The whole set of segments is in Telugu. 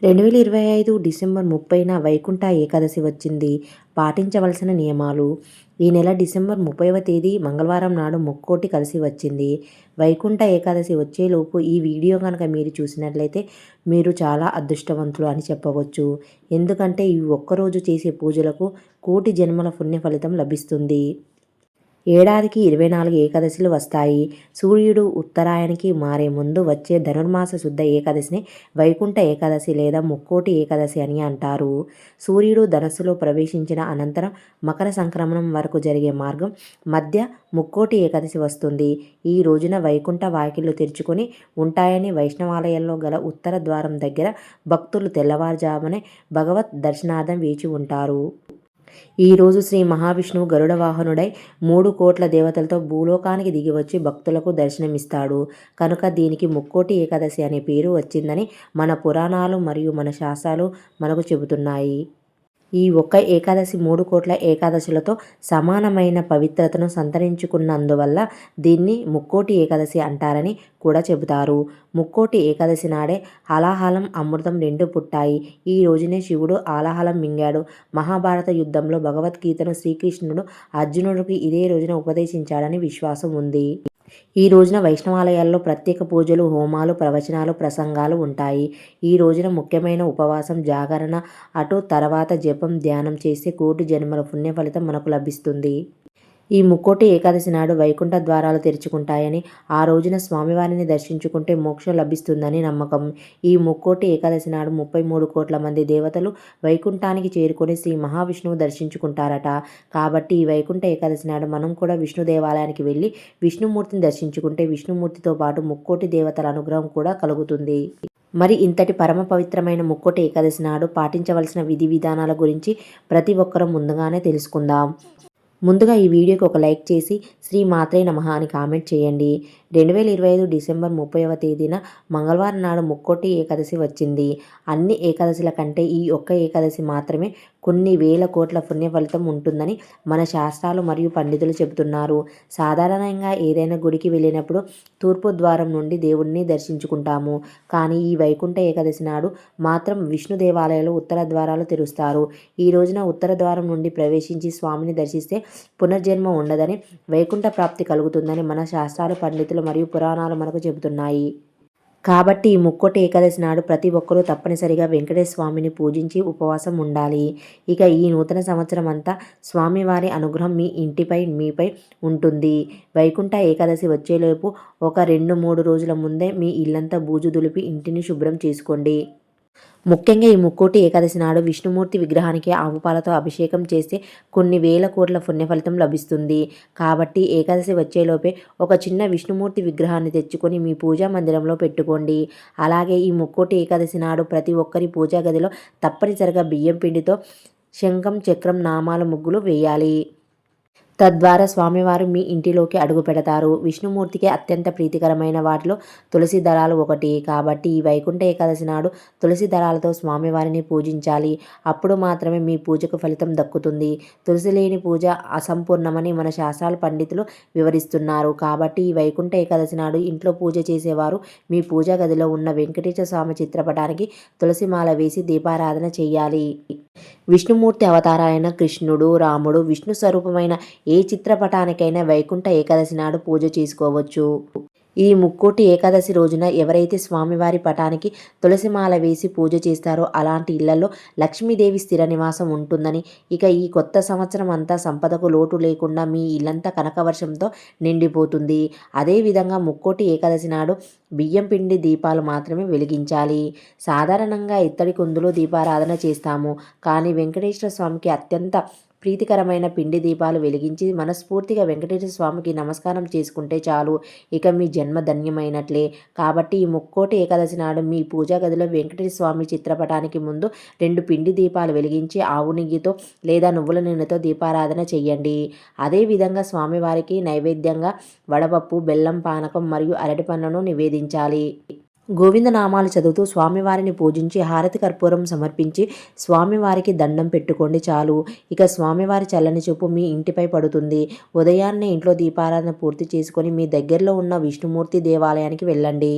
2025 డిసెంబర్ 30న వైకుంఠ ఏకాదశి వచ్చింది. పాటించవలసిన నియమాలు. ఈ నెల డిసెంబర్ 30వ తేదీ మంగళవారం నాడు ముక్కోటి కలిసి వచ్చింది. వైకుంఠ ఏకాదశి వచ్చేలోపు ఈ వీడియో కనుక మీరు చూసినట్లయితే మీరు చాలా అదృష్టవంతులు అని చెప్పవచ్చు. ఎందుకంటే ఈ ఒక్కరోజు చేసే పూజలకు కోటి జన్మల పుణ్య ఫలితం లభిస్తుంది. ఏడాదికి 24 ఏకాదశులు వస్తాయి. సూర్యుడు ఉత్తరాయణానికి మారే ముందు వచ్చే ధనుర్మాస శుద్ధ ఏకాదశిని వైకుంఠ ఏకాదశి లేదా ముక్కోటి ఏకాదశి అని అంటారు. సూర్యుడు ధనస్సులో ప్రవేశించిన అనంతరం మకర సంక్రమణం వరకు జరిగే మార్గం మధ్య ముక్కోటి ఏకాదశి వస్తుంది. ఈ రోజున వైకుంఠ వాకిళ్లు తెరుచుకొని ఉంటాయని వైష్ణవాలయాల్లో గల ఉత్తర ద్వారం దగ్గర భక్తులు తెల్లవారుజామునే భగవత్ దర్శనార్థం వేచి ఉంటారు. ఈరోజు శ్రీ మహావిష్ణువు గరుడ వాహనుడై 3 కోట్ల దేవతలతో భూలోకానికి దిగివచ్చి భక్తులకు దర్శనమిస్తాడు. కనుక దీనికి ముక్కోటి ఏకాదశి అనే పేరు వచ్చిందని మన పురాణాలు మరియు మన శాస్త్రాలు మనకు చెబుతున్నాయి. ఈ ఒక్క ఏకాదశి 3 కోట్ల ఏకాదశులతో సమానమైన పవిత్రతను సంతరించుకున్నందువల్ల దీన్ని ముక్కోటి ఏకాదశి అంటారని కూడా చెబుతారు. ముక్కోటి ఏకాదశి నాడే హలాహలం అమృతం 2 పుట్టాయి. ఈ రోజునే శివుడు హలాహలం మింగాడు. మహాభారత యుద్ధంలో భగవద్గీతను శ్రీకృష్ణుడు అర్జునుడికి ఇదే రోజున ఉపదేశించాడని విశ్వాసం ఉంది. ఈ రోజున వైష్ణవాలయాల్లో ప్రత్యేక పూజలు, హోమాలు, ప్రవచనాలు, ప్రసంగాలు ఉంటాయి. ఈ రోజున ముఖ్యమైన ఉపవాసం, జాగరణ, అటు తర్వాత జపం, ధ్యానం చేస్తే కోటి జన్మల పుణ్య ఫలితం మనకు లభిస్తుంది. ఈ ముక్కోటి ఏకాదశి నాడు వైకుంఠ ద్వారాలు తెరుచుకుంటాయని, ఆ రోజున స్వామివారిని దర్శించుకుంటే మోక్షం లభిస్తుందని నమ్మకం. ఈ ముక్కోటి ఏకాదశి నాడు 33 కోట్ల మంది దేవతలు వైకుంఠానికి చేరుకొని శ్రీ మహావిష్ణువు దర్శించుకుంటారట. కాబట్టి ఈ వైకుంఠ ఏకాదశి నాడు మనం కూడా విష్ణు దేవాలయానికి వెళ్ళి విష్ణుమూర్తిని దర్శించుకుంటే విష్ణుమూర్తితో పాటు ముక్కోటి దేవతల అనుగ్రహం కూడా కలుగుతుంది. మరి ఇంతటి పరమ పవిత్రమైన ముక్కోటి ఏకాదశి నాడు పాటించవలసిన విధి విధానాల గురించి ప్రతి ఒక్కరూ ముందుగానే తెలుసుకుందాం. ముందుగా ఈ వీడియోకి ఒక లైక్ చేసి శ్రీ మాత్రే నమః అని కామెంట్ చేయండి. 2025 డిసెంబర్ 30వ తేదీన మంగళవారం నాడు ముక్కోటి ఏకాదశి వచ్చింది. అన్ని ఏకాదశుల కంటే ఈ ఒక్క ఏకాదశి మాత్రమే కొన్ని వేల కోట్ల పుణ్య ఫలితం ఉంటుందని మన శాస్త్రాలు మరియు పండితులు చెబుతున్నారు. సాధారణంగా ఏదైనా గుడికి వెళ్ళినప్పుడు తూర్పు ద్వారం నుండి దేవుడిని దర్శించుకుంటాము. కానీ ఈ వైకుంఠ ఏకాదశి నాడు మాత్రం విష్ణు దేవాలయాలు ఉత్తర ద్వారాలు తెరుస్తారు. ఈ రోజున ఉత్తర ద్వారం నుండి ప్రవేశించి స్వామిని దర్శిస్తే పునర్జన్మ ఉండదని, వైకుంఠ ప్రాప్తి కలుగుతుందని మన శాస్త్రాలు, పండితులు మరియు పురాణాలు మనకు చెబుతున్నాయి. కాబట్టి ఈ ముక్కోటి ఏకాదశి నాడు ప్రతి ఒక్కరూ తప్పనిసరిగా వెంకటేశ్వర స్వామిని పూజించి ఉపవాసం ఉండాలి. ఇక ఈ నూతన సంవత్సరం అంతా స్వామివారి అనుగ్రహం మీ ఇంటిపై, మీపై ఉంటుంది. వైకుంఠ ఏకాదశి వచ్చేలోపు ఒక 2-3 రోజుల ముందే మీ ఇల్లంతా బూజు దులిపి ఇంటిని శుభ్రం చేసుకోండి. ముఖ్యంగా ఈ ముక్కోటి ఏకాదశి నాడు విష్ణుమూర్తి విగ్రహానికి ఆవు పాలతో అభిషేకం చేస్తే కొన్ని వేల కోట్ల పుణ్య ఫలితం లభిస్తుంది. కాబట్టి ఏకాదశి వచ్చేలోపే ఒక చిన్న విష్ణుమూర్తి విగ్రహాన్ని తెచ్చుకొని మీ పూజా మందిరంలో పెట్టుకోండి. అలాగే ఈ ముక్కోటి ఏకాదశి నాడు ప్రతి ఒక్కరి పూజా గదిలో తప్పనిసరిగా బియ్యం పిండితో శంఖం, చక్రం, నామాల ముగ్గులు వేయాలి. తద్వారా స్వామివారు మీ ఇంటిలోకి అడుగు పెడతారు. విష్ణుమూర్తికి అత్యంత ప్రీతికరమైన వాటిలో తులసి దళాలు ఒకటి. కాబట్టి ఈ వైకుంఠ ఏకాదశి నాడు తులసి దళాలతో స్వామివారిని పూజించాలి. అప్పుడు మాత్రమే మీ పూజకు ఫలితం దక్కుతుంది. తులసి లేని పూజ అసంపూర్ణమని మన శాస్త్రాల పండితులు వివరిస్తున్నారు. కాబట్టి ఈ వైకుంఠ ఏకాదశి నాడు ఇంట్లో పూజ చేసేవారు మీ పూజా గదిలో ఉన్న వెంకటేశ్వర స్వామి చిత్రపటానికి తులసిమాల వేసి దీపారాధన చేయాలి. విష్ణుమూర్తి అవతారాలైన కృష్ణుడు, రాముడు, విష్ణు స్వరూపమైన ఏ చిత్రపటానికైనా వైకుంఠ ఏకాదశి నాడు పూజ చేసుకోవచ్చు. ఈ ముక్కోటి ఏకాదశి రోజున ఎవరైతే స్వామివారి పటానికి తులసిమాల వేసి పూజ చేస్తారో అలాంటి ఇళ్లలో లక్ష్మీదేవి స్థిర నివాసం ఉంటుందని, ఇక ఈ కొత్త సంవత్సరం అంతా సంపదకు లోటు లేకుండా మీ ఇల్లంతా కనకవర్షంతో నిండిపోతుంది. అదేవిధంగా ముక్కోటి ఏకాదశి నాడు బియ్యం పిండి దీపాలు మాత్రమే వెలిగించాలి. సాధారణంగా ఇత్తడి కుందులో దీపారాధన చేస్తాము. కానీ వెంకటేశ్వర స్వామికి అత్యంత ప్రీతికరమైన పిండి దీపాలు వెలిగించి మనస్ఫూర్తిగా వెంకటేశ్వర స్వామికి నమస్కారం చేసుకుంటే చాలు, ఇక మీ జన్మ ధన్యమైనట్లే. కాబట్టి ఈ ముక్కోటి ఏకాదశి నాడు మీ పూజా గదిలో వెంకటేశ్వర స్వామి చిత్రపటానికి ముందు 2 పిండి దీపాలు వెలిగించి ఆవు నెయ్యితో లేదా నువ్వుల నూనెతో దీపారాధన చేయండి. అదేవిధంగా స్వామివారికి నైవేద్యంగా వడపప్పు, బెల్లం పానకం మరియు అరటిపండ్లను నివేదించాలి. గోవిందనామాలు చదువుతూ స్వామివారిని పూజించి హారతి కర్పూరం సమర్పించి స్వామివారికి దండం పెట్టుకోండి చాలు. ఇక స్వామివారి చల్లని చూపు మీ ఇంటిపై పడుతుంది. ఉదయాన్నే ఇంట్లో దీపారాధన పూర్తి చేసుకొని మీ దగ్గరలో ఉన్న విష్ణుమూర్తి దేవాలయానికి వెళ్ళండి.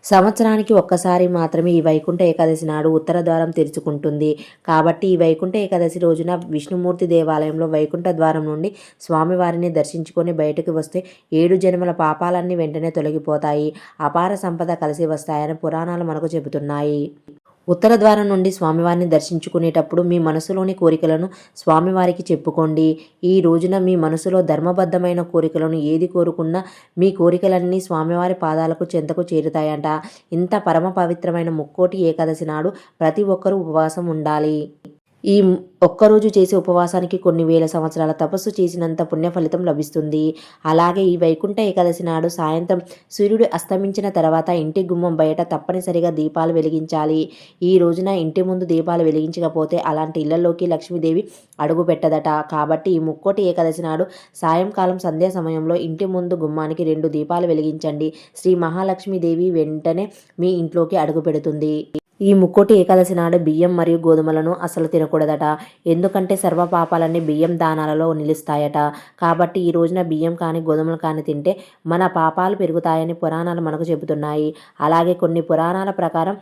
సంవత్సరానికి ఒక్కసారి మాత్రమే ఈ వైకుంఠ ఏకాదశి నాడు ఉత్తర ద్వారం తెరుచుకుంటుంది. కాబట్టి ఈ వైకుంఠ ఏకాదశి రోజున విష్ణుమూర్తి దేవాలయంలో వైకుంఠ ద్వారం నుండి స్వామివారిని దర్శించుకొని బయటకు వస్తే 7 జన్మల పాపాలన్నీ వెంటనే తొలగిపోతాయి, అపార సంపద కలిసి వస్తాయని పురాణాలు మనకు చెబుతున్నాయి. ఉత్తర ద్వారం నుండి స్వామివారిని దర్శించుకునేటప్పుడు మీ మనసులోని కోరికలను స్వామివారికి చెప్పుకోండి. ఈ రోజున మీ మనసులో ధర్మబద్ధమైన కోరికలను ఏది కోరుకున్నా మీ కోరికలన్నీ స్వామివారి పాదాలకు చెంతకు చేరుతాయంట. ఇంత పరమ పవిత్రమైన ముక్కోటి ఏకాదశి నాడు ప్రతి ఒక్కరూ ఉపవాసం ఉండాలి. ఈ ఒక్కరోజు చేసే ఉపవాసానికి కొన్ని వేల సంవత్సరాల తపస్సు చేసినంత పుణ్య ఫలితం లభిస్తుంది. అలాగే ఈ వైకుంఠ ఏకాదశి నాడు సాయంత్రం సూర్యుడు అస్తమించిన తర్వాత ఇంటి గుమ్మం బయట తప్పనిసరిగా దీపాలు వెలిగించాలి. ఈ రోజున ఇంటి ముందు దీపాలు వెలిగించకపోతే అలాంటి ఇళ్లలోకి లక్ష్మీదేవి అడుగు పెట్టదట. కాబట్టి ఈ ముక్కోటి ఏకాదశి నాడు సాయంకాలం సంధ్యా సమయంలో ఇంటి ముందు గుమ్మానికి 2 దీపాలు వెలిగించండి. శ్రీ మహాలక్ష్మీదేవి వెంటనే మీ ఇంట్లోకి అడుగు పెడుతుంది. ఈ ముక్కోటి ఏకాదశి నాడు బియ్యం మరియు గోధుమలను అసలు తినకూడదట. ఎందుకంటే సర్వ పాపాలన్నీ బియ్యం దానాలలో నిలుస్తాయట. కాబట్టి ఈ రోజున బియ్యం కానీ గోధుమలు కానీ తింటే మన పాపాలు పెరుగుతాయని పురాణాలు మనకు చెబుతున్నాయి. అలాగే కొన్ని పురాణాల ప్రకారం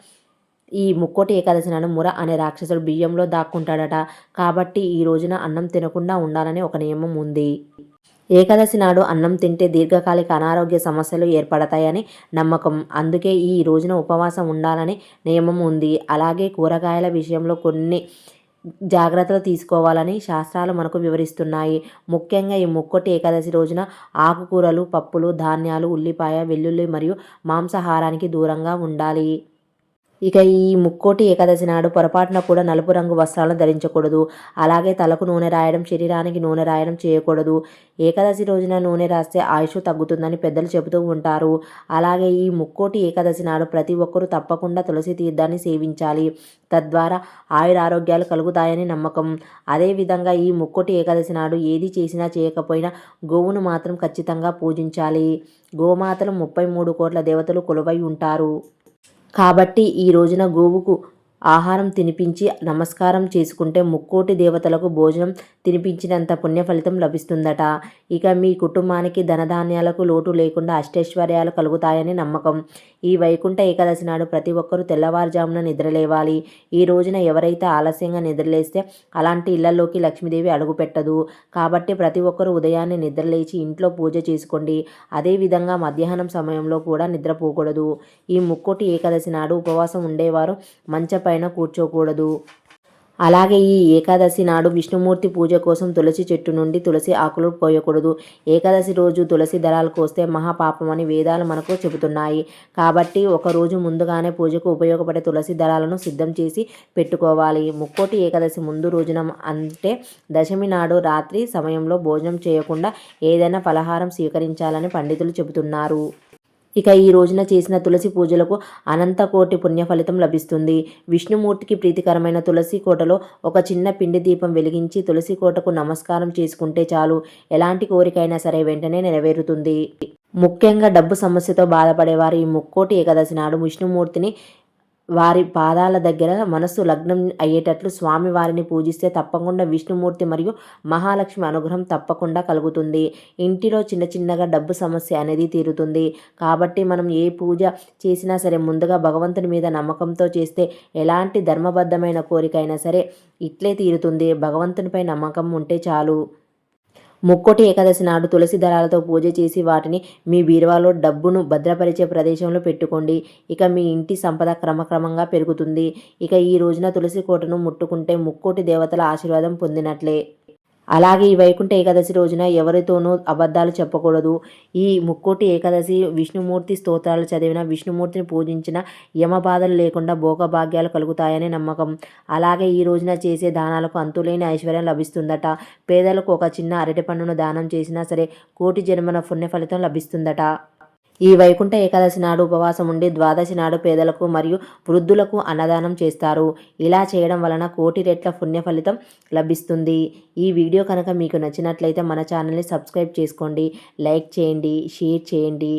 ఈ ముక్కోటి ఏకాదశి నాడు ముర అనే రాక్షసుడు బియ్యంలో దాక్కుంటాడట. కాబట్టి ఈ రోజున అన్నం తినకుండా ఉండాలని ఒక నియమం ఉంది. ఏకాదశి నాడు అన్నం తింటే దీర్ఘకాలిక అనారోగ్య సమస్యలు ఏర్పడతాయని నమ్మకం. అందుకే ఈ రోజున ఉపవాసం ఉండాలని నియమం ఉంది. అలాగే కూరగాయల విషయంలో కొన్ని జాగ్రత్తలు తీసుకోవాలని శాస్త్రాలు మనకు వివరిస్తున్నాయి. ముఖ్యంగా ఈ ముక్కోటి ఏకాదశి రోజున ఆకుకూరలు, పప్పులు, ధాన్యాలు, ఉల్లిపాయ, వెల్లుల్లి మరియు మాంసాహారానికి దూరంగా ఉండాలి. ఇక ఈ ముక్కోటి ఏకాదశి నాడు పొరపాటున కూడా నలుపు రంగు వస్త్రాలను ధరించకూడదు. అలాగే తలకు నూనె రాయడం, శరీరానికి నూనె రాయడం చేయకూడదు. ఏకాదశి రోజున నూనె రాస్తే ఆయుష్ తగ్గుతుందని పెద్దలు చెబుతూ ఉంటారు. అలాగే ఈ ముక్కోటి ఏకాదశి నాడు ప్రతి ఒక్కరూ తప్పకుండా తులసి తీర్థాన్ని సేవించాలి. తద్వారా ఆయురారోగ్యాలు కలుగుతాయని నమ్మకం. అదేవిధంగా ఈ ముక్కోటి ఏకాదశి నాడు ఏది చేసినా చేయకపోయినా గోవును మాత్రం ఖచ్చితంగా పూజించాలి. గోమాతలు 33 కోట్ల దేవతలు కొలువై ఉంటారు. కాబట్టి ఈ రోజున గోవుకు ఆహారం తినిపించి నమస్కారం చేసుకుంటే ముక్కోటి దేవతలకు భోజనం తినిపించినంత పుణ్య ఫలితం లభిస్తుందట. ఇక మీ కుటుంబానికి ధనధాన్యాలకు లోటు లేకుండా అష్టైశ్వర్యాలు కలుగుతాయని నమ్మకం. ఈ వైకుంఠ ఏకాదశి నాడు ప్రతి ఒక్కరూ తెల్లవారుజామున నిద్రలేవాలి. ఈ రోజున ఎవరైతే ఆలస్యంగా నిద్రలేస్తే అలాంటి ఇళ్లలోకి లక్ష్మీదేవి అడుగుపెట్టదు. కాబట్టి ప్రతి ఒక్కరూ ఉదయాన్నే నిద్రలేచి ఇంట్లో పూజ చేసుకోండి. అదేవిధంగా మధ్యాహ్నం సమయంలో కూడా నిద్రపోకూడదు. ఈ ముక్కోటి ఏకాదశి నాడు ఉపవాసం ఉండేవారు మంచపైన కూర్చోకూడదు. అలాగే ఈ ఏకాదశి నాడు విష్ణుమూర్తి పూజ కోసం తులసి చెట్టు నుండి తులసి ఆకులు కోయకూడదు. ఏకాదశి రోజు తులసి దళాలు కోస్తే మహాపాపమని వేదాలు మనకు చెబుతున్నాయి. కాబట్టి ఒక రోజు ముందుగానే పూజకు ఉపయోగపడే తులసి దళాలను సిద్ధం చేసి పెట్టుకోవాలి. ముక్కోటి ఏకాదశి ముందు రోజున అంటే దశమి నాడు రాత్రి సమయంలో భోజనం చేయకుండా ఏదైనా ఫలహారం స్వీకరించాలని పండితులు చెబుతున్నారు. ఇక ఈ రోజున చేసిన తులసి పూజలకు అనంత కోటి పుణ్య ఫలితం లభిస్తుంది. విష్ణుమూర్తికి ప్రీతికరమైన తులసి కోటలో ఒక చిన్న పిండి దీపం వెలిగించి తులసి కోటకు నమస్కారం చేసుకుంటే చాలు, ఎలాంటి కోరికైనా సరే వెంటనే నెరవేరుతుంది. ముఖ్యంగా డబ్బు సమస్యతో బాధపడేవారు ఈ ముక్కోటి ఏకాదశి నాడు విష్ణుమూర్తిని వారి పాదాల దగ్గర మనస్సు లగ్నం అయ్యేటట్లు స్వామి వారిని పూజిస్తే తప్పకుండా విష్ణుమూర్తి మరియు మహాలక్ష్మి అనుగ్రహం తప్పకుండా కలుగుతుంది. ఇంటిలో చిన్న చిన్నగా డబ్బు సమస్య అనేది తీరుతుంది. కాబట్టి మనం ఏ పూజ చేసినా సరే ముందుగా భగవంతుని మీద నమ్మకంతో చేస్తే ఎలాంటి ధర్మబద్ధమైన కోరికైనా సరే ఇట్లే తీరుతుంది. భగవంతునిపై నమ్మకం ఉంటే చాలు. ముక్కోటి ఏకాదశి నాడు తులసి దళాలతో పూజ చేసి వాటిని మీ బీరువాలో డబ్బును భద్రపరిచే ప్రదేశంలో పెట్టుకోండి. ఇక మీ ఇంటి సంపద క్రమక్రమంగా పెరుగుతుంది. ఇక ఈ రోజున తులసి కోటను ముట్టుకుంటే ముక్కోటి దేవతల ఆశీర్వాదం పొందినట్లే. అలాగే ఈ వైకుంఠ ఏకాదశి రోజున ఎవరితోనూ అబద్ధాలు చెప్పకూడదు. ఈ ముక్కోటి ఏకాదశి విష్ణుమూర్తి స్తోత్రాలు చదివిన, విష్ణుమూర్తిని పూజించిన యమబాధలు లేకుండా భోగభాగ్యాలు కలుగుతాయని నమ్మకం. అలాగే ఈ రోజున చేసే దానాలకు అంతులేని ఐశ్వర్యం లభిస్తుందట. పేదలకు ఒక చిన్న అరటిపండును దానం చేసినా సరే కోటి జన్మల పుణ్య ఫలితం లభిస్తుందట. ఈ వైకుంఠ ఏకాదశి నాడు ఉపవాసం ఉండి ద్వాదశి నాడు పేదలకు మరియు వృద్ధులకు అన్నదానం చేస్తారు. ఇలా చేయడం వలన కోటి రెట్ల పుణ్య ఫలితం లభిస్తుంది. ఈ వీడియో కనుక మీకు నచ్చినట్లయితే మన ఛానల్ని సబ్స్క్రైబ్ చేసుకోండి, లైక్ చేయండి, షేర్ చేయండి.